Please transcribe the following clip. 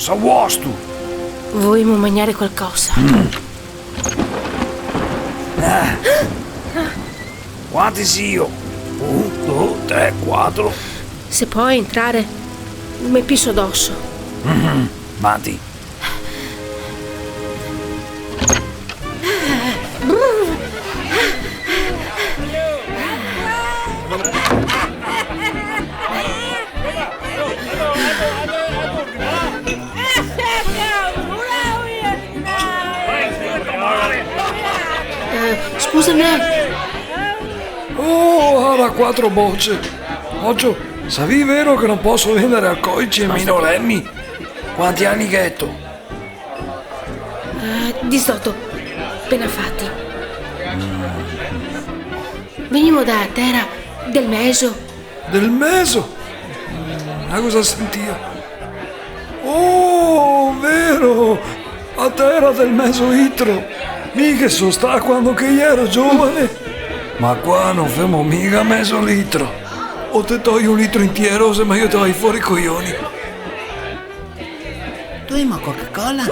Cosa vuoi tu? Vogliamo mangiare qualcosa? Quanti io? 1, 2, 3, 4. Se puoi entrare, mi pisso addosso. Matti. Scusami. Oh, ora 4 bocce. Occhio, sapevi vero che non posso vendere alcolici ai minorenni? Quanti anni ghetto? 18. Appena fatti. Veniamo da terra del meso. Del meso? Ma cosa sentia? Oh, vero! A terra del meso itro. Mica so sta quando che io ero giovane. Ma qua non famo mica mezzo litro. O te togli un litro intero se ma io te vai fuori i coglioni. Tu hai una Coca-Cola?